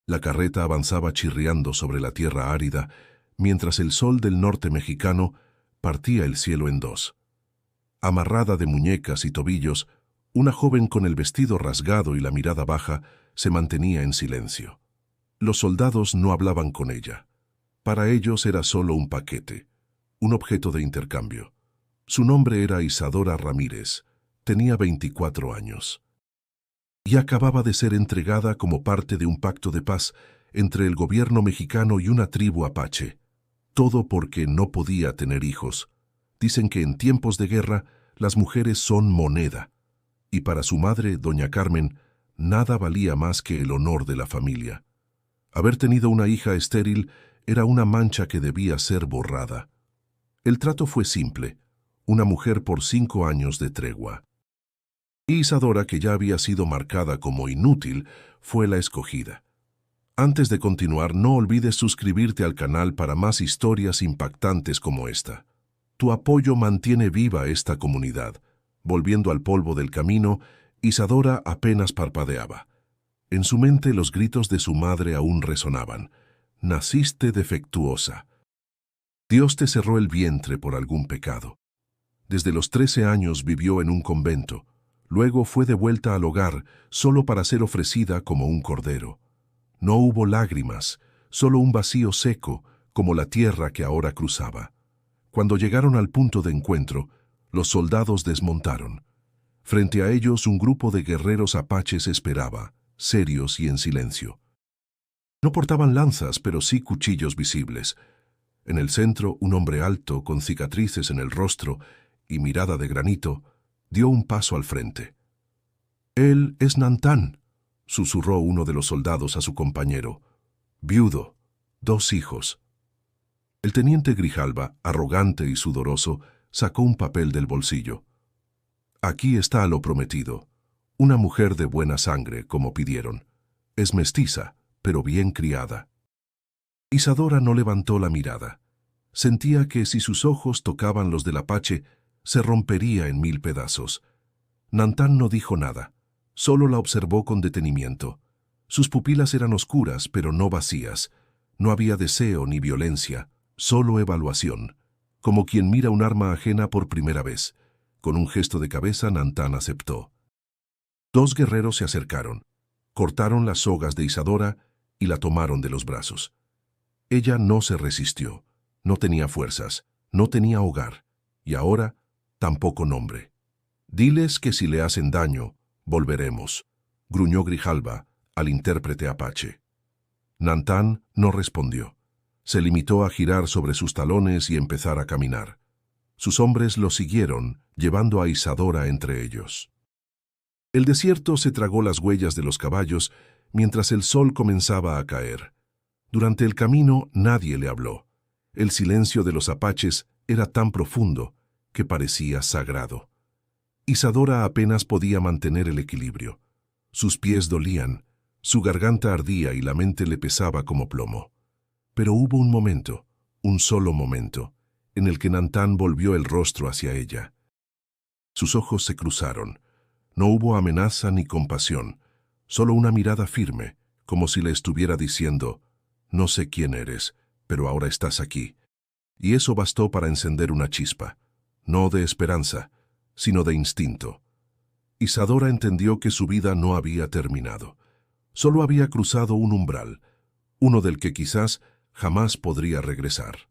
La carreta avanzaba chirriando sobre la tierra árida, mientras el sol del norte mexicano partía el cielo en dos. Amarrada de muñecas y tobillos, una joven con el vestido rasgado y la mirada baja se mantenía en silencio. Los soldados no hablaban con ella. Para ellos era solo un paquete, un objeto de intercambio. Su nombre era Isadora Ramírez. Tenía 24 años. Y acababa de ser entregada como parte de un pacto de paz entre el gobierno mexicano y una tribu apache. Todo porque no podía tener hijos. Dicen que en tiempos de guerra las mujeres son moneda. Y para su madre, doña Carmen, nada valía más que el honor de la familia. Haber tenido una hija estéril era una mancha que debía ser borrada. El trato fue simple: una mujer por 5 años de tregua. Y Isadora, que ya había sido marcada como inútil, fue la escogida. Antes de continuar, no olvides suscribirte al canal para más historias impactantes como esta. Tu apoyo mantiene viva esta comunidad. Volviendo al polvo del camino, Isadora apenas parpadeaba. En su mente los gritos de su madre aún resonaban. Naciste defectuosa. Dios te cerró el vientre por algún pecado. Desde los 13 años vivió en un convento. Luego fue devuelta al hogar solo para ser ofrecida como un cordero. No hubo lágrimas, solo un vacío seco, como la tierra que ahora cruzaba. Cuando llegaron al punto de encuentro, los soldados desmontaron. Frente a ellos un grupo de guerreros apaches esperaba, serios y en silencio. No portaban lanzas, pero sí cuchillos visibles. En el centro, un hombre alto, con cicatrices en el rostro y mirada de granito, dio un paso al frente. «Él es Nantán», susurró uno de los soldados a su compañero. «Viudo, 2 hijos». El teniente Grijalva, arrogante y sudoroso, sacó un papel del bolsillo. «Aquí está lo prometido. Una mujer de buena sangre, como pidieron. Es mestiza, pero bien criada». Isadora no levantó la mirada. Sentía que si sus ojos tocaban los del apache, se rompería en 1000 pedazos. Nantán no dijo nada, solo la observó con detenimiento. Sus pupilas eran oscuras, pero no vacías. No había deseo ni violencia, solo evaluación, como quien mira un arma ajena por primera vez. Con un gesto de cabeza, Nantán aceptó. 2 guerreros se acercaron, cortaron las sogas de Isadora y la tomaron de los brazos. Ella no se resistió, no tenía fuerzas, no tenía hogar, y ahora tampoco nombre. «Diles que si le hacen daño, volveremos», gruñó Grijalva al intérprete apache. Nantán no respondió. Se limitó a girar sobre sus talones y empezar a caminar. Sus hombres lo siguieron, llevando a Isadora entre ellos. El desierto se tragó las huellas de los caballos mientras el sol comenzaba a caer. Durante el camino nadie le habló. El silencio de los apaches era tan profundo que parecía sagrado. Isadora apenas podía mantener el equilibrio. Sus pies dolían, su garganta ardía y la mente le pesaba como plomo. Pero hubo un momento, un solo momento, en el que Nantán volvió el rostro hacia ella. Sus ojos se cruzaron. No hubo amenaza ni compasión, solo una mirada firme, como si le estuviera diciendo: «No sé quién eres, pero ahora estás aquí». Y eso bastó para encender una chispa, no de esperanza, sino de instinto. Isadora entendió que su vida no había terminado. Solo había cruzado un umbral, uno del que quizás jamás podría regresar.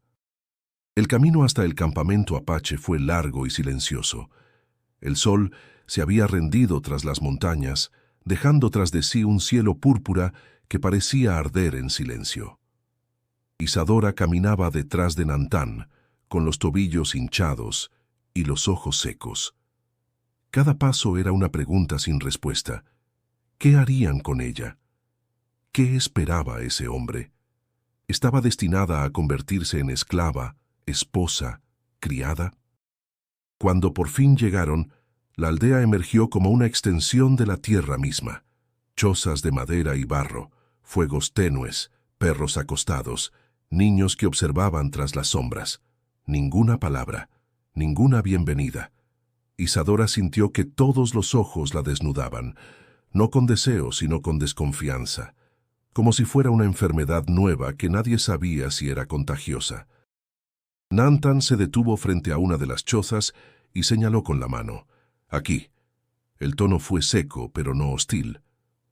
El camino hasta el campamento apache fue largo y silencioso. El sol se había rendido tras las montañas, dejando tras de sí un cielo púrpura que parecía arder en silencio. Isadora caminaba detrás de Nantán, con los tobillos hinchados y los ojos secos. Cada paso era una pregunta sin respuesta. ¿Qué harían con ella? ¿Qué esperaba ese hombre? ¿Estaba destinada a convertirse en esclava, esposa, criada? Cuando por fin llegaron, la aldea emergió como una extensión de la tierra misma. Chozas de madera y barro, fuegos tenues, perros acostados, niños que observaban tras las sombras. Ninguna palabra, ninguna bienvenida. Isadora sintió que todos los ojos la desnudaban, no con deseo, sino con desconfianza. como si fuera una enfermedad nueva que nadie sabía si era contagiosa. Nantan se detuvo frente a una de las chozas y señaló con la mano. «Aquí». El tono fue seco, pero no hostil.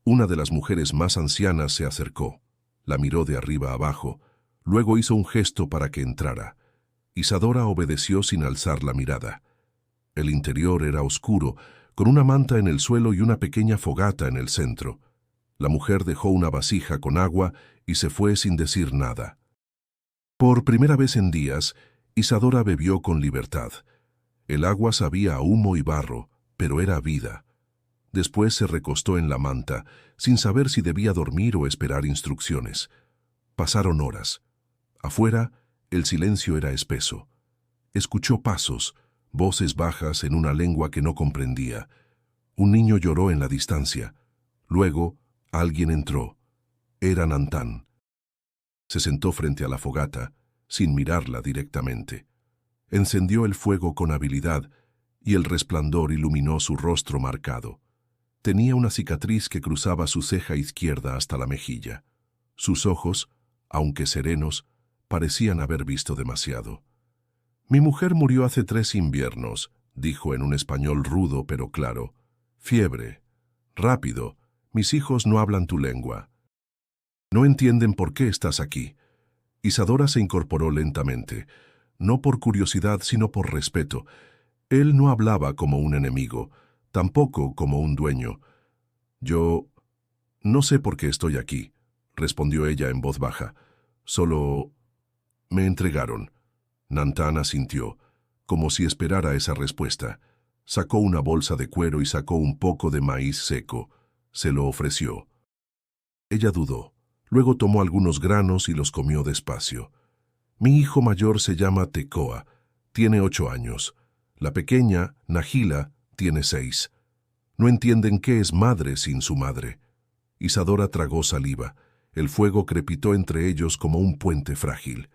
Una de las mujeres más ancianas se acercó. La miró de arriba abajo, luego hizo un gesto para que entrara. Isadora obedeció sin alzar la mirada. El interior era oscuro, con una manta en el suelo y una pequeña fogata en el centro. La mujer dejó una vasija con agua y se fue sin decir nada. Por primera vez en días, Isadora bebió con libertad. El agua sabía a humo y barro, pero era vida. Después se recostó en la manta, sin saber si debía dormir o esperar instrucciones. Pasaron horas. Afuera, el silencio era espeso. Escuchó pasos, voces bajas en una lengua que no comprendía. Un niño lloró en la distancia. Luego, alguien entró. Era Nantan. Se sentó frente a la fogata, sin mirarla directamente. Encendió el fuego con habilidad, y el resplandor iluminó su rostro marcado. Tenía una cicatriz que cruzaba su ceja izquierda hasta la mejilla. Sus ojos, aunque serenos, parecían haber visto demasiado. «Mi mujer murió hace 3 inviernos», dijo en un español rudo pero claro. «Fiebre. Rápido. Mis hijos no hablan tu lengua. No entienden por qué estás aquí». Isadora se incorporó lentamente, no por curiosidad sino por respeto. Él no hablaba como un enemigo, tampoco como un dueño. «Yo no sé por qué estoy aquí», respondió ella en voz baja. «Solo me entregaron». Nantan asintió, como si esperara esa respuesta. Sacó una bolsa de cuero y sacó un poco de maíz seco. Se lo ofreció. Ella dudó. Luego tomó algunos granos y los comió despacio. «Mi hijo mayor se llama Tekoa. Tiene 8 años. La pequeña, Nahila, tiene 6. No entienden qué es madre sin su madre». Isadora tragó saliva. El fuego crepitó entre ellos como un puente frágil.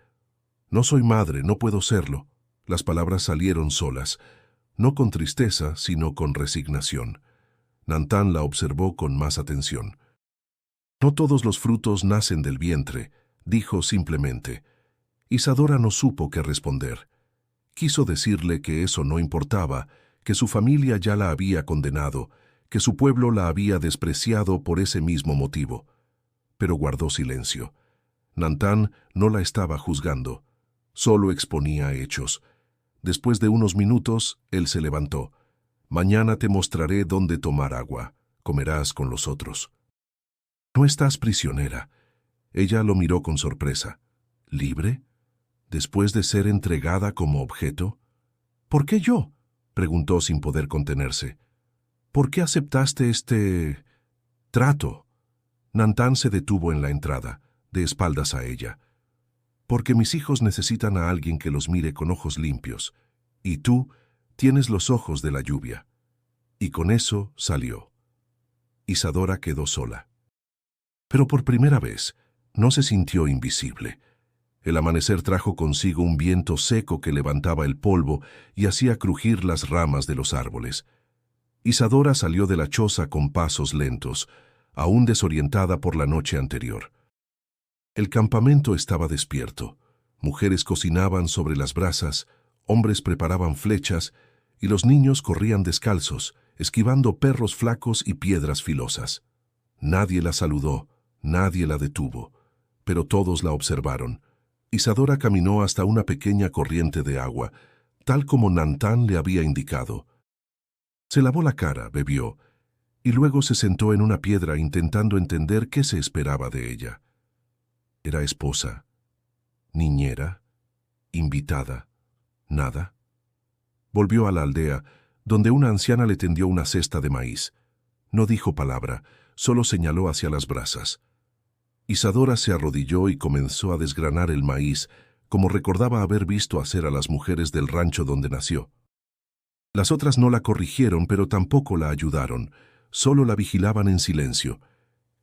«No soy madre, no puedo serlo». Las palabras salieron solas, no con tristeza, sino con resignación. Nantan la observó con más atención. «No todos los frutos nacen del vientre», dijo simplemente. Isadora no supo qué responder. Quiso decirle que eso no importaba, que su familia ya la había condenado, que su pueblo la había despreciado por ese mismo motivo. Pero guardó silencio. Nantan no la estaba juzgando. Solo exponía hechos. Después de unos minutos, él se levantó. «Mañana te mostraré dónde tomar agua. Comerás con los otros». «No estás prisionera». Ella lo miró con sorpresa. «¿Libre? ¿Después de ser entregada como objeto?» «¿Por qué yo?», preguntó sin poder contenerse. «¿Por qué aceptaste este trato?» Nantan se detuvo en la entrada, de espaldas a ella. «Porque mis hijos necesitan a alguien que los mire con ojos limpios, y tú tienes los ojos de la lluvia». Y con eso salió. Isadora quedó sola. Pero por primera vez no se sintió invisible. El amanecer trajo consigo un viento seco que levantaba el polvo y hacía crujir las ramas de los árboles. Isadora salió de la choza con pasos lentos, aún desorientada por la noche anterior. El campamento estaba despierto. Mujeres cocinaban sobre las brasas, hombres preparaban flechas y los niños corrían descalzos, esquivando perros flacos y piedras filosas. Nadie la saludó, nadie la detuvo, pero todos la observaron. Isadora caminó hasta una pequeña corriente de agua, tal como Nantan le había indicado. Se lavó la cara, bebió, y luego se sentó en una piedra intentando entender qué se esperaba de ella. Era esposa, niñera, invitada, nada. Volvió a la aldea, donde una anciana le tendió una cesta de maíz. No dijo palabra, solo señaló hacia las brasas. Isadora se arrodilló y comenzó a desgranar el maíz, como recordaba haber visto hacer a las mujeres del rancho donde nació. Las otras no la corrigieron, pero tampoco la ayudaron, solo la vigilaban en silencio.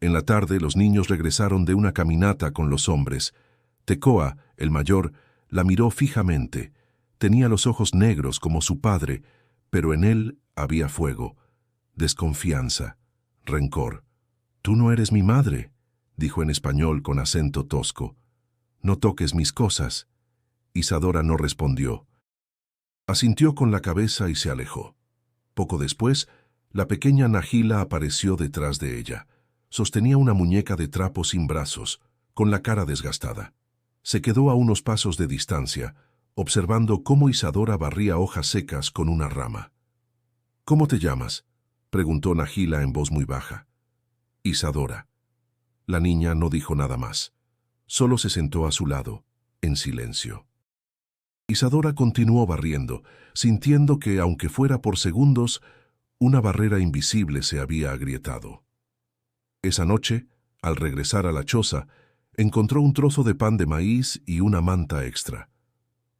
En la tarde los niños regresaron de una caminata con los hombres. Tekoa, el mayor, la miró fijamente. Tenía los ojos negros como su padre, pero en él había fuego, desconfianza, rencor. «Tú no eres mi madre», dijo en español con acento tosco. «No toques mis cosas». Isadora no respondió. Asintió con la cabeza y se alejó. Poco después, la pequeña Nahila apareció detrás de ella. Sostenía una muñeca de trapo sin brazos, con la cara desgastada. Se quedó a unos pasos de distancia, observando cómo Isadora barría hojas secas con una rama. «¿Cómo te llamas?», preguntó Nahila en voz muy baja. «Isadora». La niña no dijo nada más. Solo se sentó a su lado, en silencio. Isadora continuó barriendo, sintiendo que, aunque fuera por segundos, una barrera invisible se había agrietado. Esa noche, al regresar a la choza, encontró un trozo de pan de maíz y una manta extra.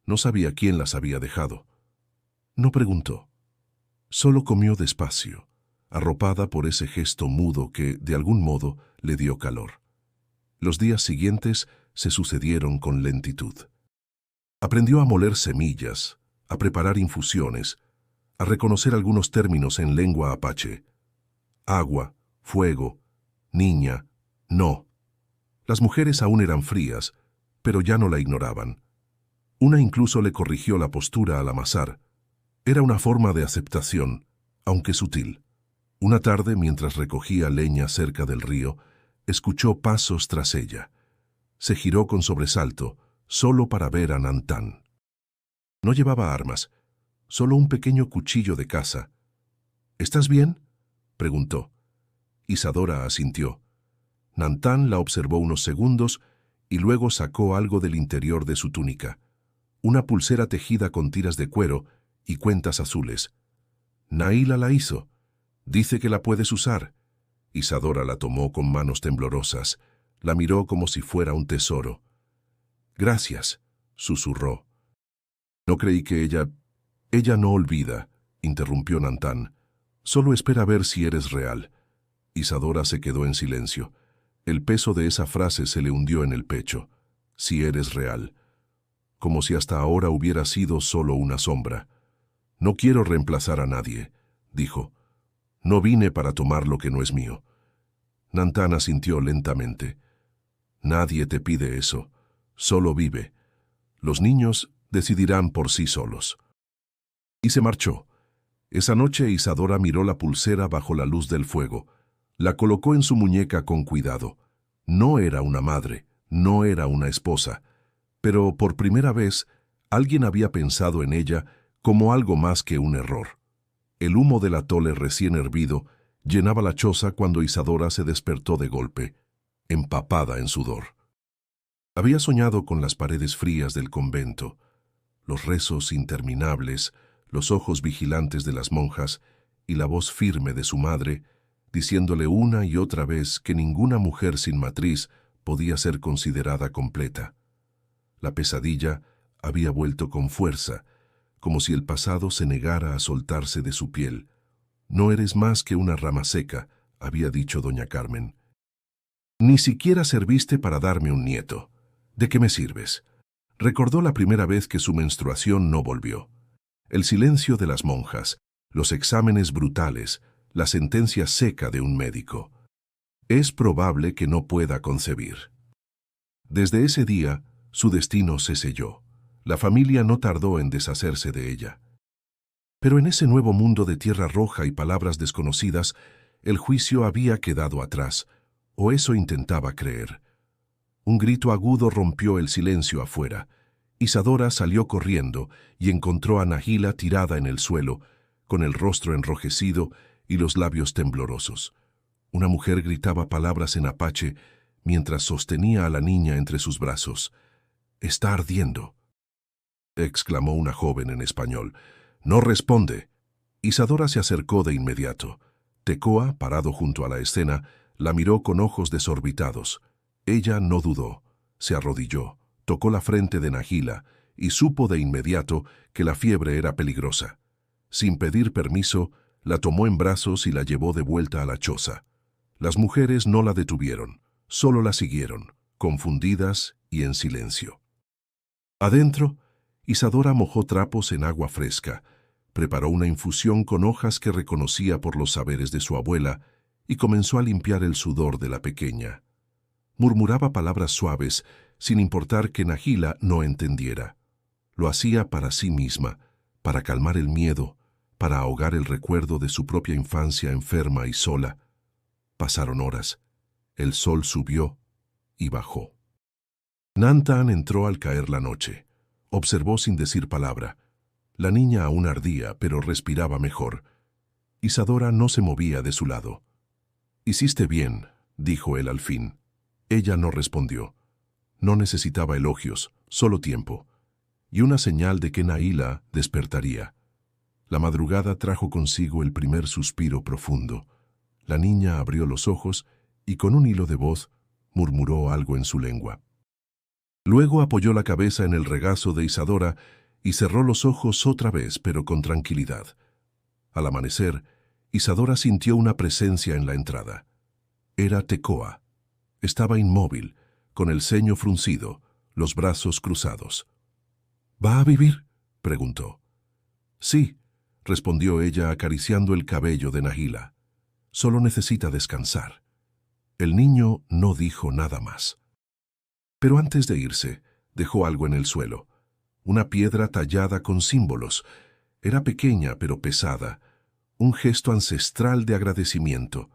No sabía quién las había dejado. No preguntó. Solo comió despacio, arropada por ese gesto mudo que, de algún modo, le dio calor. Los días siguientes se sucedieron con lentitud. Aprendió a moler semillas, a preparar infusiones, a reconocer algunos términos en lengua apache. Agua, fuego, niña, no. Las mujeres aún eran frías, pero ya no la ignoraban. Una incluso le corrigió la postura al amasar. Era una forma de aceptación, aunque sutil. Una tarde, mientras recogía leña cerca del río, escuchó pasos tras ella. Se giró con sobresalto, solo para ver a Nantán. No llevaba armas, solo un pequeño cuchillo de caza. «¿Estás bien?», preguntó. Isadora asintió. Nantán la observó unos segundos y luego sacó algo del interior de su túnica. Una pulsera tejida con tiras de cuero y cuentas azules. «Nahila la hizo. Dice que la puedes usar». Isadora la tomó con manos temblorosas. La miró como si fuera un tesoro. «Gracias», susurró. «No creí que ella...». «Ella no olvida», interrumpió Nantán. «Solo espera ver si eres real». Isadora se quedó en silencio. El peso de esa frase se le hundió en el pecho. «Si eres real». Como si hasta ahora hubiera sido solo una sombra. «No quiero reemplazar a nadie», dijo. «No vine para tomar lo que no es mío». Nantán asintió lentamente. «Nadie te pide eso. Solo vive. Los niños decidirán por sí solos». Y se marchó. Esa noche Isadora miró la pulsera bajo la luz del fuego. La colocó en su muñeca con cuidado. No era una madre, no era una esposa, pero por primera vez alguien había pensado en ella como algo más que un error. El humo del atole recién hervido llenaba la choza cuando Isadora se despertó de golpe, empapada en sudor. Había soñado con las paredes frías del convento, los rezos interminables, los ojos vigilantes de las monjas y la voz firme de su madre, diciéndole una y otra vez que ninguna mujer sin matriz podía ser considerada completa. La pesadilla había vuelto con fuerza, como si el pasado se negara a soltarse de su piel. «No eres más que una rama seca», había dicho doña Carmen. «Ni siquiera serviste para darme un nieto. ¿De qué me sirves?». Recordó la primera vez que su menstruación no volvió. El silencio de las monjas, los exámenes brutales, la sentencia seca de un médico. Es probable que no pueda concebir. Desde ese día, su destino se selló. La familia no tardó en deshacerse de ella. Pero en ese nuevo mundo de tierra roja y palabras desconocidas, el juicio había quedado atrás, o eso intentaba creer. Un grito agudo rompió el silencio afuera. Isadora salió corriendo y encontró a Nahila tirada en el suelo, con el rostro enrojecido y los labios temblorosos. Una mujer gritaba palabras en apache mientras sostenía a la niña entre sus brazos. «Está ardiendo», exclamó una joven en español. «No responde». Isadora se acercó de inmediato. Tecoa, parado junto a la escena, la miró con ojos desorbitados. Ella no dudó. Se arrodilló, tocó la frente de Nahila y supo de inmediato que la fiebre era peligrosa. Sin pedir permiso, la tomó en brazos y la llevó de vuelta a la choza. Las mujeres no la detuvieron, solo la siguieron, confundidas y en silencio. Adentro, Isadora mojó trapos en agua fresca, preparó una infusión con hojas que reconocía por los saberes de su abuela y comenzó a limpiar el sudor de la pequeña. Murmuraba palabras suaves, sin importar que Nahila no entendiera. Lo hacía para sí misma, para calmar el miedo, para ahogar el recuerdo de su propia infancia enferma y sola. Pasaron horas. El sol subió y bajó. Nantan entró al caer la noche. Observó sin decir palabra. La niña aún ardía, pero respiraba mejor. Isadora no se movía de su lado. «Hiciste bien», dijo él al fin. Ella no respondió. No necesitaba elogios, solo tiempo. Y una señal de que Nahila despertaría. La madrugada trajo consigo el primer suspiro profundo. La niña abrió los ojos y con un hilo de voz murmuró algo en su lengua. Luego apoyó la cabeza en el regazo de Isadora y cerró los ojos otra vez, pero con tranquilidad. Al amanecer, Isadora sintió una presencia en la entrada. Era Tekoa. Estaba inmóvil, con el ceño fruncido, los brazos cruzados. «¿Va a vivir?», preguntó. «Sí», respondió ella acariciando el cabello de Nahila. «Solo necesita descansar». El niño no dijo nada más. Pero antes de irse, dejó algo en el suelo. Una piedra tallada con símbolos. Era pequeña pero pesada. Un gesto ancestral de agradecimiento.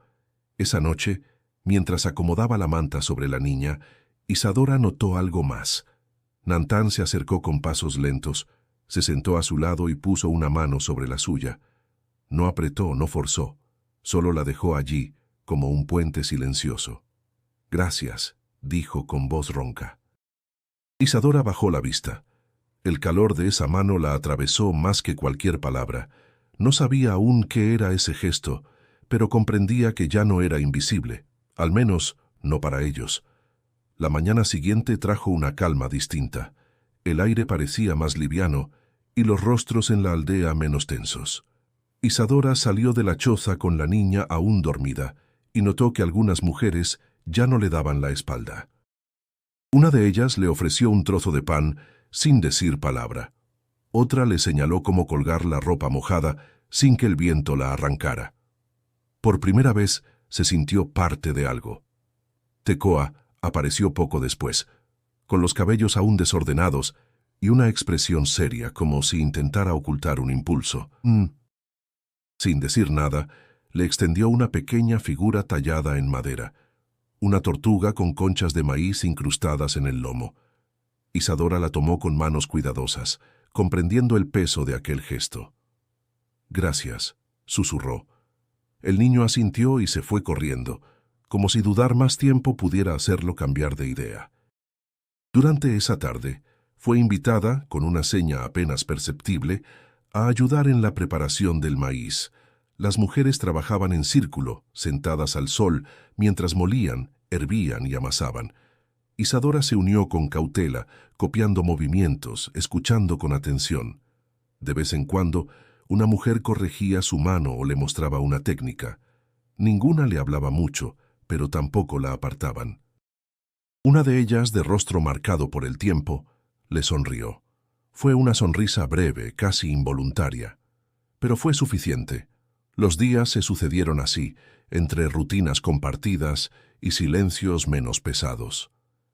Esa noche, mientras acomodaba la manta sobre la niña, Isadora notó algo más. Nantan se acercó con pasos lentos, se sentó a su lado y puso una mano sobre la suya. No apretó, no forzó, solo la dejó allí, como un puente silencioso. «Gracias», dijo con voz ronca. Isadora bajó la vista. El calor de esa mano la atravesó más que cualquier palabra. No sabía aún qué era ese gesto, pero comprendía que ya no era invisible, al menos no para ellos. La mañana siguiente trajo una calma distinta. El aire parecía más liviano y los rostros en la aldea menos tensos. Isadora salió de la choza con la niña aún dormida y notó que algunas mujeres ya no le daban la espalda. Una de ellas le ofreció un trozo de pan sin decir palabra. Otra le señaló cómo colgar la ropa mojada sin que el viento la arrancara. Por primera vez se sintió parte de algo. Tekoa apareció poco después, con los cabellos aún desordenados y una expresión seria, como si intentara ocultar un impulso. Sin decir nada, le extendió una pequeña figura tallada en madera, una tortuga con conchas de maíz incrustadas en el lomo. Isadora la tomó con manos cuidadosas, comprendiendo el peso de aquel gesto. «Gracias», susurró. El niño asintió y se fue corriendo, como si dudar más tiempo pudiera hacerlo cambiar de idea. Durante esa tarde, fue invitada, con una seña apenas perceptible, a ayudar en la preparación del maíz. Las mujeres trabajaban en círculo, sentadas al sol, mientras molían, hervían y amasaban. Isadora se unió con cautela, copiando movimientos, escuchando con atención. De vez en cuando, una mujer corregía su mano o le mostraba una técnica. Ninguna le hablaba mucho, pero tampoco la apartaban. Una de ellas, de rostro marcado por el tiempo, le sonrió. Fue una sonrisa breve, casi involuntaria. Pero fue suficiente. Los días se sucedieron así, entre rutinas compartidas y silencios menos pesados.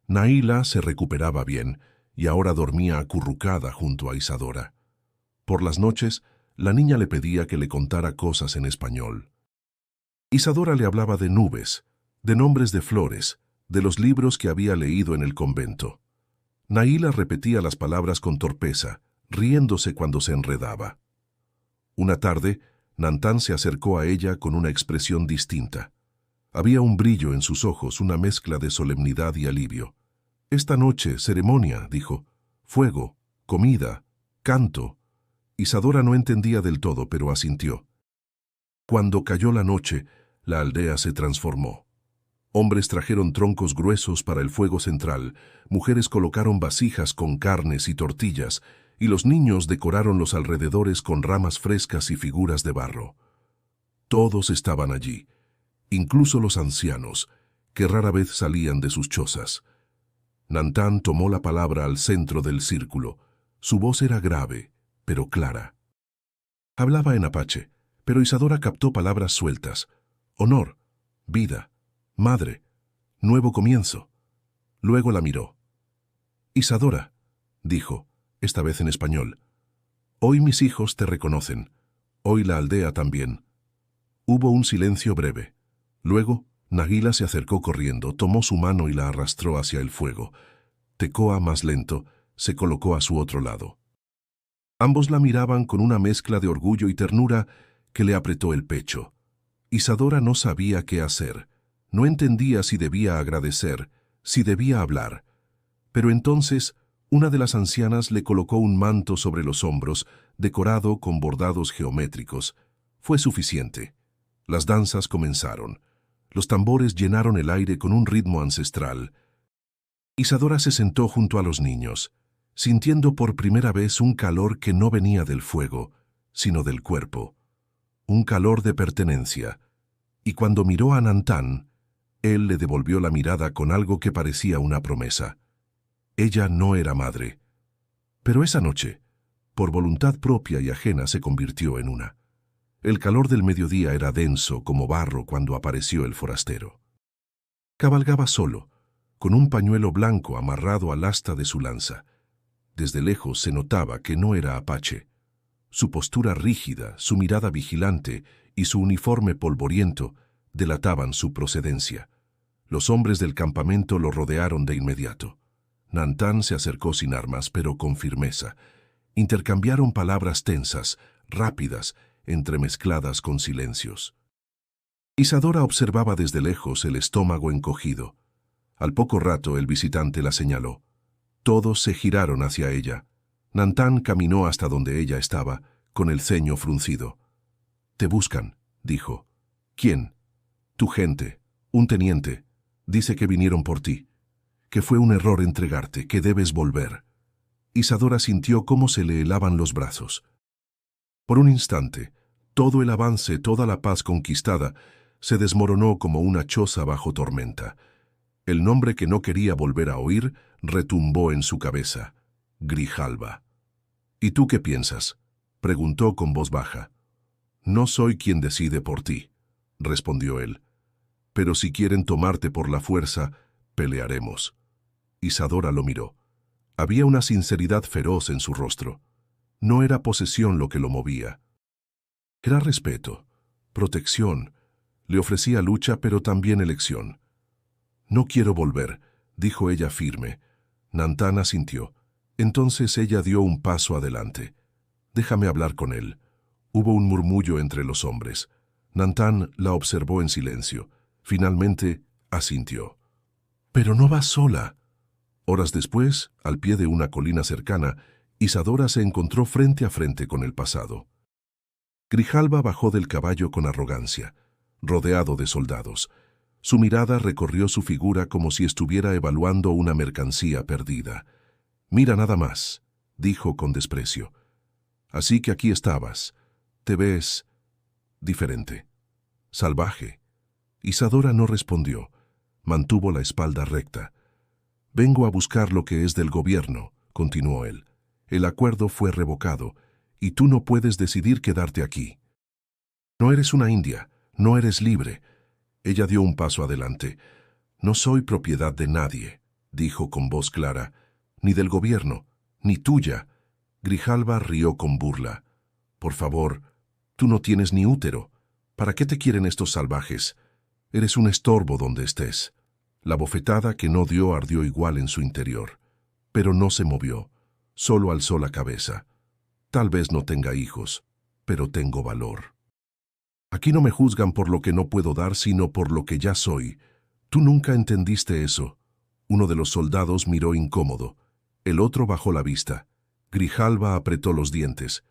Nahila se recuperaba bien y ahora dormía acurrucada junto a Isadora. Por las noches, la niña le pedía que le contara cosas en español. Isadora le hablaba de nubes, de nombres de flores, de los libros que había leído en el convento. Nahila repetía las palabras con torpeza, riéndose cuando se enredaba. Una tarde, Nantan se acercó a ella con una expresión distinta. Había un brillo en sus ojos, una mezcla de solemnidad y alivio. «Esta noche, ceremonia», dijo. «Fuego, comida, canto». Isadora no entendía del todo, pero asintió. Cuando cayó la noche, la aldea se transformó. Hombres trajeron troncos gruesos para el fuego central, mujeres colocaron vasijas con carnes y tortillas, y los niños decoraron los alrededores con ramas frescas y figuras de barro. Todos estaban allí, incluso los ancianos, que rara vez salían de sus chozas. Nantan tomó la palabra al centro del círculo. Su voz era grave, pero clara. Hablaba en apache, pero Isadora captó palabras sueltas. Honor, vida, madre, nuevo comienzo. Luego la miró. «Isadora», dijo, esta vez en español, «hoy mis hijos te reconocen. Hoy la aldea también». Hubo un silencio breve. Luego, Nagila se acercó corriendo, tomó su mano y la arrastró hacia el fuego. Tecoa, más lento, se colocó a su otro lado. Ambos la miraban con una mezcla de orgullo y ternura que le apretó el pecho. Isadora no sabía qué hacer. No entendía si debía agradecer, si debía hablar. Pero entonces, una de las ancianas le colocó un manto sobre los hombros, decorado con bordados geométricos. Fue suficiente. Las danzas comenzaron. Los tambores llenaron el aire con un ritmo ancestral. Isadora se sentó junto a los niños, sintiendo por primera vez un calor que no venía del fuego, sino del cuerpo. Un calor de pertenencia. Y cuando miró a Nantán, él le devolvió la mirada con algo que parecía una promesa. Ella no era madre. Pero esa noche, por voluntad propia y ajena, se convirtió en una. El calor del mediodía era denso como barro cuando apareció el forastero. Cabalgaba solo, con un pañuelo blanco amarrado al asta de su lanza. Desde lejos se notaba que no era apache. Su postura rígida, su mirada vigilante y su uniforme polvoriento delataban su procedencia. Los hombres del campamento lo rodearon de inmediato. Nantán se acercó sin armas, pero con firmeza. Intercambiaron palabras tensas, rápidas, entremezcladas con silencios. Isadora observaba desde lejos, el estómago encogido. Al poco rato el visitante la señaló. Todos se giraron hacia ella. Nantán caminó hasta donde ella estaba, con el ceño fruncido. «Te buscan», dijo. «¿Quién?» «Tu gente, un teniente. Dice que vinieron por ti. Que fue un error entregarte, que debes volver». Isadora sintió cómo se le helaban los brazos. Por un instante, todo el avance, toda la paz conquistada, se desmoronó como una choza bajo tormenta. El nombre que no quería volver a oír retumbó en su cabeza. Grijalba. «¿Y tú qué piensas?», preguntó con voz baja. «No soy quien decide por ti», respondió él. «Pero si quieren tomarte por la fuerza, pelearemos». Isadora lo miró. Había una sinceridad feroz en su rostro. No era posesión lo que lo movía. Era respeto, protección. Le ofrecía lucha, pero también elección. «No quiero volver», dijo ella firme. Nantán asintió. Entonces ella dio un paso adelante. «Déjame hablar con él». Hubo un murmullo entre los hombres. Nantán la observó en silencio. Finalmente asintió. «Pero no vas sola». Horas después, al pie de una colina cercana, Isadora se encontró frente a frente con el pasado. Grijalba bajó del caballo con arrogancia, rodeado de soldados. Su mirada recorrió su figura como si estuviera evaluando una mercancía perdida. «Mira nada más», dijo con desprecio. «Así que aquí estabas. Te ves diferente. Salvaje». Isadora no respondió. Mantuvo la espalda recta. «Vengo a buscar lo que es del gobierno», continuó él. «El acuerdo fue revocado, y tú no puedes decidir quedarte aquí. No eres una india, no eres libre». Ella dio un paso adelante. «No soy propiedad de nadie», dijo con voz clara, «ni del gobierno, ni tuya». Grijalba rió con burla. «Por favor, tú no tienes ni útero. ¿Para qué te quieren estos salvajes? Eres un estorbo donde estés». La bofetada que no dio ardió igual en su interior. Pero no se movió, solo alzó la cabeza. «Tal vez no tenga hijos, pero tengo valor. Aquí no me juzgan por lo que no puedo dar, sino por lo que ya soy. Tú nunca entendiste eso». Uno de los soldados miró incómodo. El otro bajó la vista. Grijalba apretó los dientes.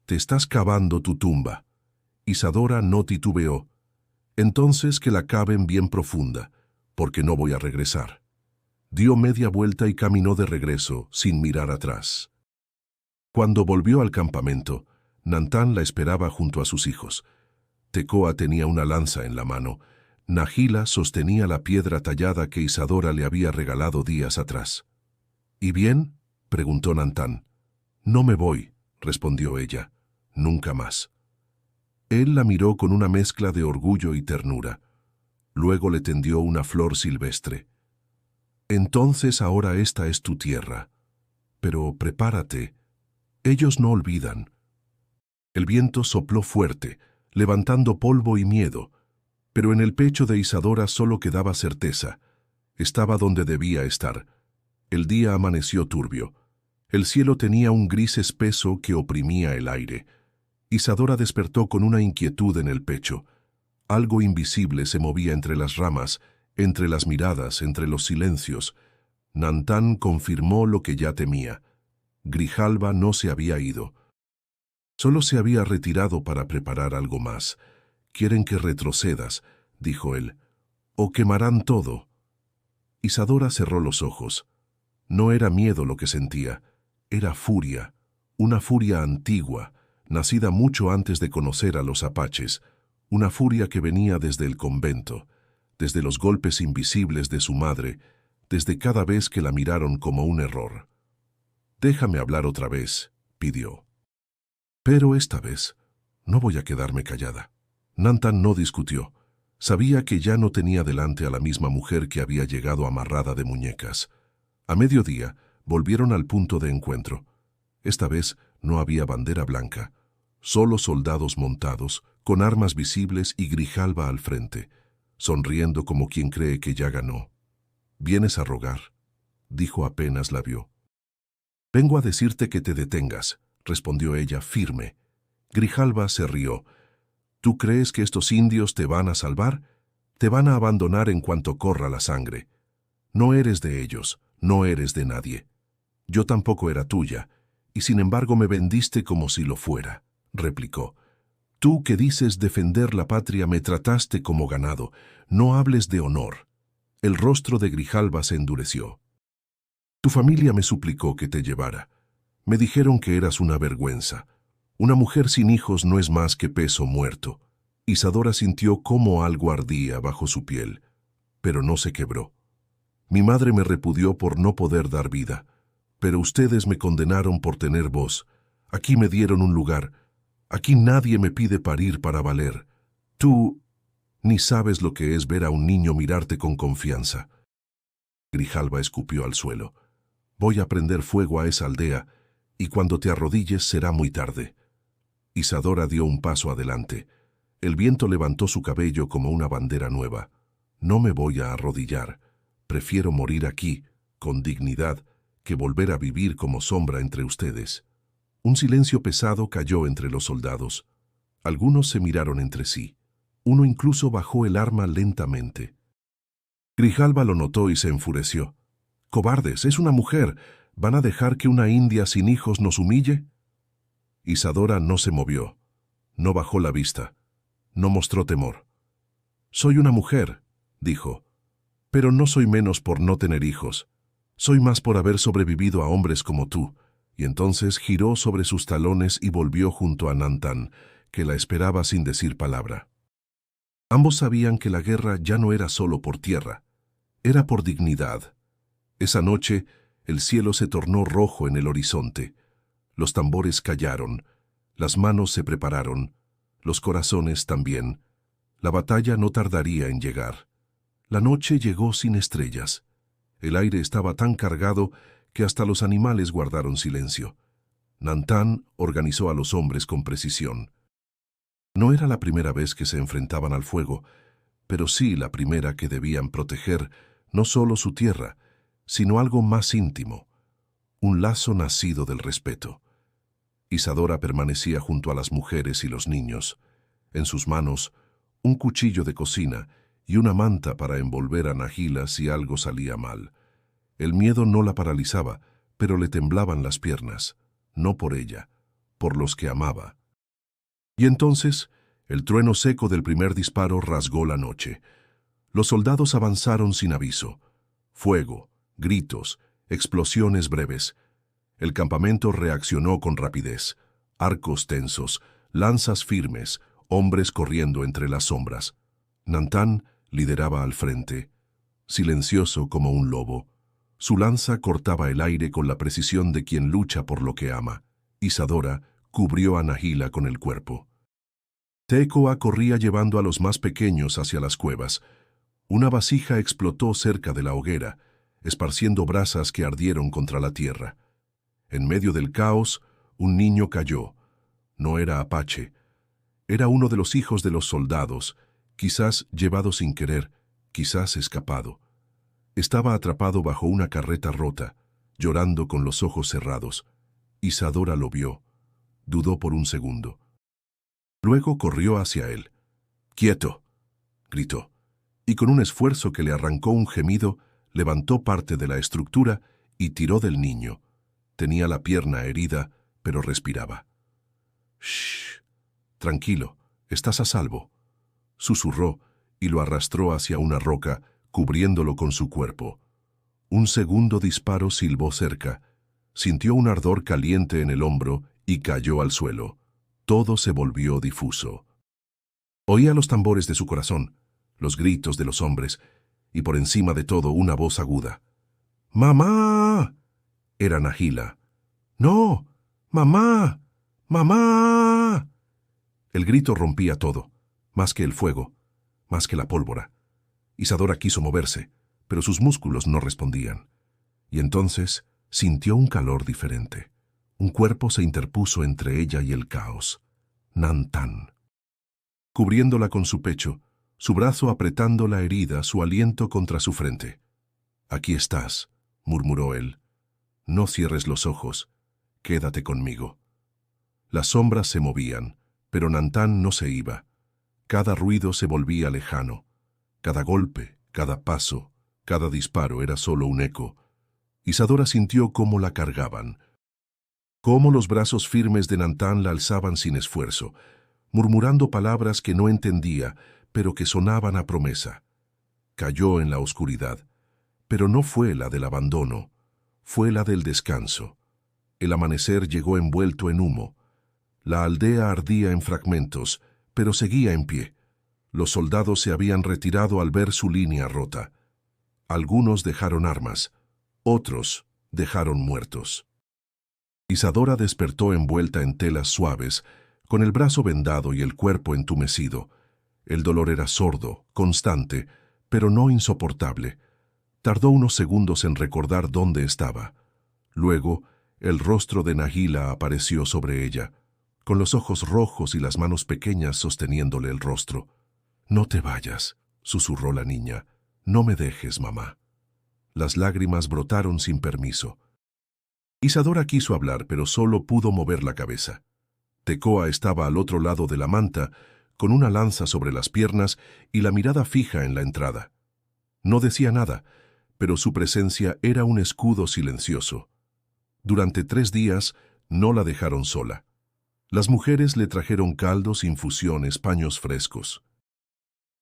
«Te estás cavando tu tumba». Isadora no titubeó. «Entonces que la caven bien profunda, porque no voy a regresar». Dio media vuelta y caminó de regreso, sin mirar atrás. Cuando volvió al campamento, Nantán la esperaba junto a sus hijos. Tecoa tenía una lanza en la mano. Nagila sostenía la piedra tallada que Isadora le había regalado días atrás. «¿Y bien?», preguntó Nantán. «No me voy», respondió ella. «Nunca más». Él la miró con una mezcla de orgullo y ternura. Luego le tendió una flor silvestre. Entonces ahora esta es tu tierra. Pero prepárate. Ellos no olvidan. El viento sopló fuerte, levantando polvo y miedo, pero en el pecho de Isadora solo quedaba certeza. Estaba donde debía estar. El día amaneció turbio. El cielo tenía un gris espeso que oprimía el aire. Isadora despertó con una inquietud en el pecho. Algo invisible se movía entre las ramas, entre las miradas, entre los silencios. Nantán confirmó lo que ya temía. Grijalba no se había ido. Solo se había retirado para preparar algo más. «Quieren que retrocedas», dijo él, «o quemarán todo». Isadora cerró los ojos. No era miedo lo que sentía, era furia, una furia antigua, nacida mucho antes de conocer a los apaches, una furia que venía desde el convento, desde los golpes invisibles de su madre, desde cada vez que la miraron como un error. «Déjame hablar otra vez», pidió. «Pero esta vez no voy a quedarme callada». Nantán no discutió. Sabía que ya no tenía delante a la misma mujer que había llegado amarrada de muñecas. A mediodía volvieron al punto de encuentro. Esta vez no había bandera blanca, solo soldados montados, con armas visibles y Grijalba al frente, sonriendo como quien cree que ya ganó. «¿Vienes a rogar?», dijo apenas la vio. «Vengo a decirte que te detengas», respondió ella firme. Grijalba se rió. «¿Tú crees que estos indios te van a salvar? Te van a abandonar en cuanto corra la sangre. No eres de ellos, no eres de nadie. Yo tampoco era tuya, y sin embargo me vendiste como si lo fuera», replicó. «Tú que dices defender la patria me trataste como ganado. No hables de honor». El rostro de Grijalba se endureció. «Tu familia me suplicó que te llevara. Me dijeron que eras una vergüenza. Una mujer sin hijos no es más que peso muerto». Isadora sintió cómo algo ardía bajo su piel, pero no se quebró. «Mi madre me repudió por no poder dar vida, pero ustedes me condenaron por tener voz. Aquí me dieron un lugar. Aquí nadie me pide parir para valer. Tú ni sabes lo que es ver a un niño mirarte con confianza». Grijalba escupió al suelo. «Voy a prender fuego a esa aldea, y cuando te arrodilles será muy tarde». Isadora dio un paso adelante. El viento levantó su cabello como una bandera nueva. «No me voy a arrodillar. Prefiero morir aquí, con dignidad, que volver a vivir como sombra entre ustedes». Un silencio pesado cayó entre los soldados. Algunos se miraron entre sí. Uno incluso bajó el arma lentamente. Grijalba lo notó y se enfureció. «¡Cobardes! ¡Es una mujer! ¿Van a dejar que una india sin hijos nos humille?». Isadora no se movió. No bajó la vista. No mostró temor. «Soy una mujer», dijo, «pero no soy menos por no tener hijos. Soy más por haber sobrevivido a hombres como tú». Y entonces giró sobre sus talones y volvió junto a Nantán, que la esperaba sin decir palabra. Ambos sabían que la guerra ya no era solo por tierra, era por dignidad. Esa noche, el cielo se tornó rojo en el horizonte. Los tambores callaron, las manos se prepararon, los corazones también. La batalla no tardaría en llegar. La noche llegó sin estrellas. El aire estaba tan cargado que hasta los animales guardaron silencio. Nantán organizó a los hombres con precisión. No era la primera vez que se enfrentaban al fuego, pero sí la primera que debían proteger no solo su tierra, sino algo más íntimo, un lazo nacido del respeto. Isadora permanecía junto a las mujeres y los niños. En sus manos, un cuchillo de cocina y una manta para envolver a Nahila si algo salía mal. El miedo no la paralizaba, pero le temblaban las piernas, no por ella, por los que amaba. Y entonces, el trueno seco del primer disparo rasgó la noche. Los soldados avanzaron sin aviso. Fuego, gritos, explosiones breves. El campamento reaccionó con rapidez. Arcos tensos, lanzas firmes, hombres corriendo entre las sombras. Nantán lideraba al frente, silencioso como un lobo. Su lanza cortaba el aire con la precisión de quien lucha por lo que ama. Isadora cubrió a Nahila con el cuerpo. Tecoa corría llevando a los más pequeños hacia las cuevas. Una vasija explotó cerca de la hoguera. esparciendo brasas que ardieron contra la tierra. En medio del caos, un niño cayó. No era Apache. Era uno de los hijos de los soldados, quizás llevado sin querer, quizás escapado. Estaba atrapado bajo una carreta rota, llorando con los ojos cerrados. Isadora lo vio. Dudó por un segundo. Luego corrió hacia él. «¡Quieto!», gritó, y con un esfuerzo que le arrancó un gemido, levantó parte de la estructura y tiró del niño. Tenía la pierna herida, pero respiraba. «Shh, tranquilo, estás a salvo», susurró y lo arrastró hacia una roca, cubriéndolo con su cuerpo. Un segundo disparo silbó cerca. Sintió un ardor caliente en el hombro y cayó al suelo. Todo se volvió difuso. Oía los tambores de su corazón, los gritos de los hombres, y por encima de todo una voz aguda. «¡Mamá!». Era Nahila. «¡No! ¡Mamá! ¡Mamá!». El grito rompía todo, más que el fuego, más que la pólvora. Isadora quiso moverse, pero sus músculos no respondían. Y entonces sintió un calor diferente. Un cuerpo se interpuso entre ella y el caos. Nantan. Cubriéndola con su pecho, su brazo apretando la herida, su aliento contra su frente. «Aquí estás», murmuró él. «No cierres los ojos. Quédate conmigo». Las sombras se movían, pero Nantan no se iba. Cada ruido se volvía lejano. Cada golpe, cada paso, cada disparo era solo un eco. Isadora sintió cómo la cargaban, cómo los brazos firmes de Nantan la alzaban sin esfuerzo, murmurando palabras que no entendía, pero que sonaban a promesa. Cayó en la oscuridad, pero no fue la del abandono, fue la del descanso. El amanecer llegó envuelto en humo. La aldea ardía en fragmentos, pero seguía en pie. Los soldados se habían retirado al ver su línea rota. Algunos dejaron armas, otros dejaron muertos. Isadora despertó envuelta en telas suaves, con el brazo vendado y el cuerpo entumecido. El dolor era sordo, constante, pero no insoportable. Tardó unos segundos en recordar dónde estaba. Luego, el rostro de Nahila apareció sobre ella, con los ojos rojos y las manos pequeñas sosteniéndole el rostro. «No te vayas», susurró la niña. «No me dejes, mamá». Las lágrimas brotaron sin permiso. Isadora quiso hablar, pero solo pudo mover la cabeza. Tecoa estaba al otro lado de la manta, con una lanza sobre las piernas y la mirada fija en la entrada. No decía nada, pero su presencia era un escudo silencioso. Durante 3 días no la dejaron sola. Las mujeres le trajeron caldos, infusiones, paños frescos.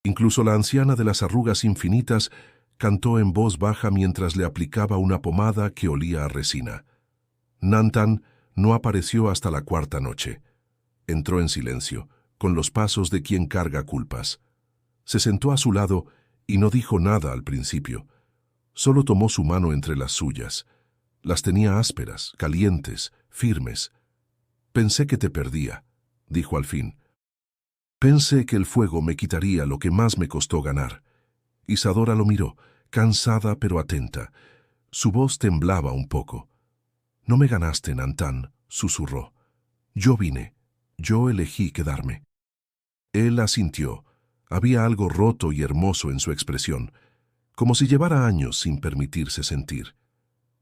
Incluso la anciana de las arrugas infinitas cantó en voz baja mientras le aplicaba una pomada que olía a resina. Nantan no apareció hasta la 4ª noche. Entró en silencio, con los pasos de quien carga culpas. Se sentó a su lado y no dijo nada al principio. Solo tomó su mano entre las suyas. Las tenía ásperas, calientes, firmes. «Pensé que te perdía», dijo al fin. «Pensé que el fuego me quitaría lo que más me costó ganar». Isadora lo miró, cansada pero atenta. Su voz temblaba un poco. «No me ganaste, Nantan», susurró. «Yo vine. Yo elegí quedarme». Él asintió. Había algo roto y hermoso en su expresión, como si llevara años sin permitirse sentir.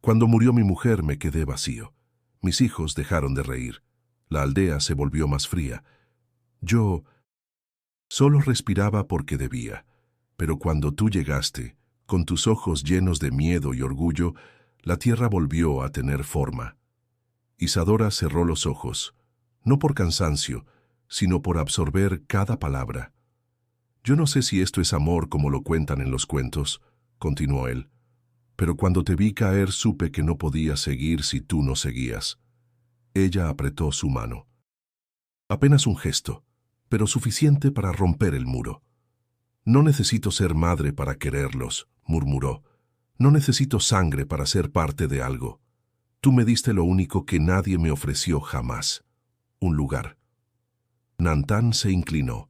«Cuando murió mi mujer me quedé vacío. Mis hijos dejaron de reír. La aldea se volvió más fría. Yo solo respiraba porque debía. Pero cuando tú llegaste, con tus ojos llenos de miedo y orgullo, la tierra volvió a tener forma». Isadora cerró los ojos, no por cansancio, sino por absorber cada palabra. «Yo no sé si esto es amor como lo cuentan en los cuentos», continuó él, «pero cuando te vi caer supe que no podía seguir si tú no seguías». Ella apretó su mano. Apenas un gesto, pero suficiente para romper el muro. «No necesito ser madre para quererlos», murmuró. «No necesito sangre para ser parte de algo. Tú me diste lo único que nadie me ofreció jamás, un lugar». Nantan se inclinó,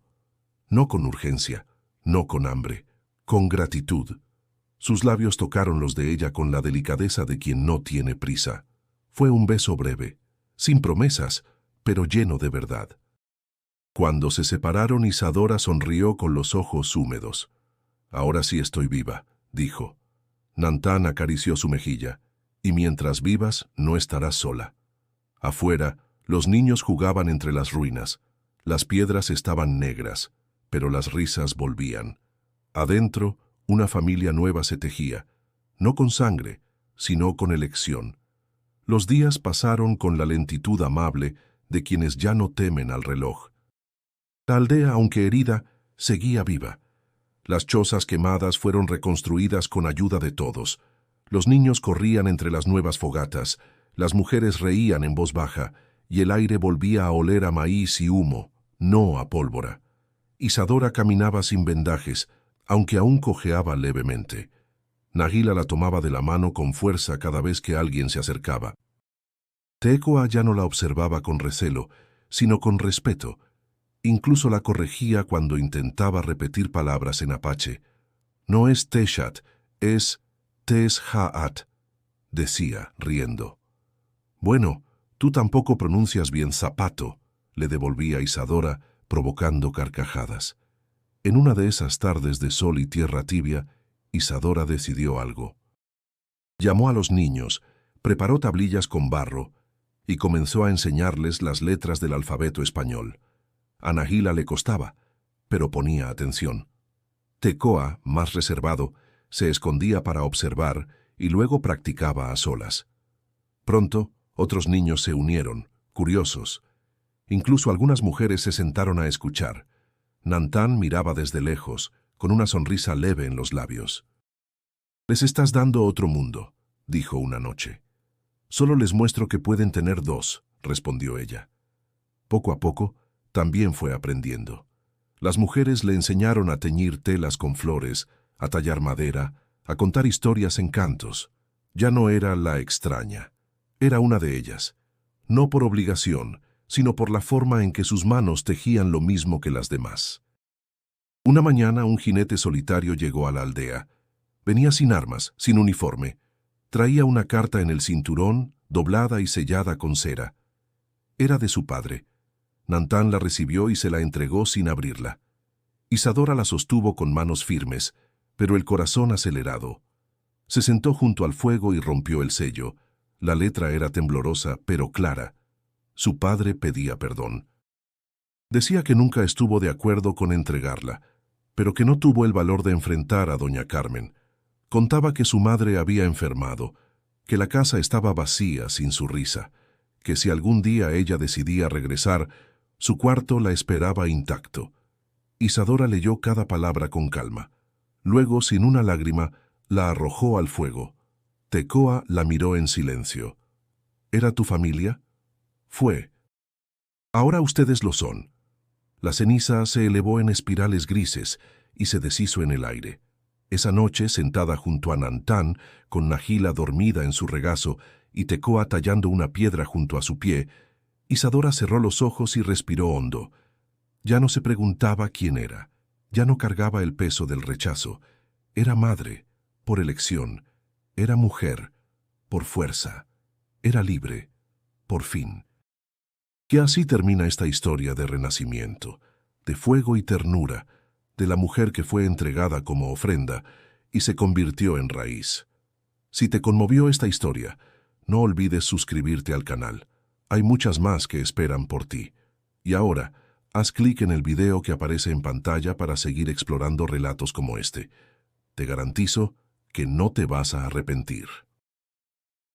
no con urgencia, no con hambre, con gratitud. Sus labios tocaron los de ella con la delicadeza de quien no tiene prisa. Fue un beso breve, sin promesas, pero lleno de verdad. Cuando se separaron, Isadora sonrió con los ojos húmedos. «Ahora sí estoy viva», dijo. Nantán acarició su mejilla. «Y mientras vivas, no estarás sola». Afuera, los niños jugaban entre las ruinas. Las piedras estaban negras, pero las risas volvían. Adentro, una familia nueva se tejía, no con sangre, sino con elección. Los días pasaron con la lentitud amable de quienes ya no temen al reloj. La aldea, aunque herida, seguía viva. Las chozas quemadas fueron reconstruidas con ayuda de todos. Los niños corrían entre las nuevas fogatas, las mujeres reían en voz baja, y el aire volvía a oler a maíz y humo, no a pólvora. Isadora caminaba sin vendajes, aunque aún cojeaba levemente. Nahila la tomaba de la mano con fuerza cada vez que alguien se acercaba. Tecoa ya no la observaba con recelo, sino con respeto. Incluso la corregía cuando intentaba repetir palabras en apache. «No es Teshat, es Teshaat», decía, riendo. «Bueno, tú tampoco pronuncias bien zapato», le devolvía Isadora, provocando carcajadas. En una de esas tardes de sol y tierra tibia, Isadora decidió algo. Llamó a los niños, preparó tablillas con barro y comenzó a enseñarles las letras del alfabeto español. A Nahila le costaba, pero ponía atención. Tecoa, más reservado, se escondía para observar y luego practicaba a solas. Pronto, otros niños se unieron, curiosos. Incluso algunas mujeres se sentaron a escuchar. Nantán miraba desde lejos, con una sonrisa leve en los labios. «Les estás dando otro mundo», dijo una noche. «Solo les muestro que pueden tener dos», respondió ella. Poco a poco, también fue aprendiendo. Las mujeres le enseñaron a teñir telas con flores, a tallar madera, a contar historias en cantos. Ya no era la extraña. Era una de ellas. No por obligación, sino por la forma en que sus manos tejían lo mismo que las demás. Una mañana un jinete solitario llegó a la aldea. Venía sin armas, sin uniforme. Traía una carta en el cinturón, doblada y sellada con cera. Era de su padre. Nantán la recibió y se la entregó sin abrirla. Isadora la sostuvo con manos firmes, pero el corazón acelerado. Se sentó junto al fuego y rompió el sello. La letra era temblorosa, pero clara. Su padre pedía perdón. Decía que nunca estuvo de acuerdo con entregarla, pero que no tuvo el valor de enfrentar a doña Carmen. Contaba que su madre había enfermado, que la casa estaba vacía sin su risa, que si algún día ella decidía regresar, su cuarto la esperaba intacto. Isadora leyó cada palabra con calma. Luego, sin una lágrima, la arrojó al fuego. Tecoa la miró en silencio. «¿Era tu familia?» «Fue. Ahora ustedes lo son». La ceniza se elevó en espirales grises y se deshizo en el aire. Esa noche, sentada junto a Nantán, con Nahila dormida en su regazo y Tecoa tallando una piedra junto a su pie, Isadora cerró los ojos y respiró hondo. Ya no se preguntaba quién era, ya no cargaba el peso del rechazo. Era madre, por elección. Era mujer, por fuerza. Era libre, por fin. Que así termina esta historia de renacimiento, de fuego y ternura, de la mujer que fue entregada como ofrenda y se convirtió en raíz. Si te conmovió esta historia, no olvides suscribirte al canal. Hay muchas más que esperan por ti. Y ahora, haz clic en el video que aparece en pantalla para seguir explorando relatos como este. Te garantizo que no te vas a arrepentir.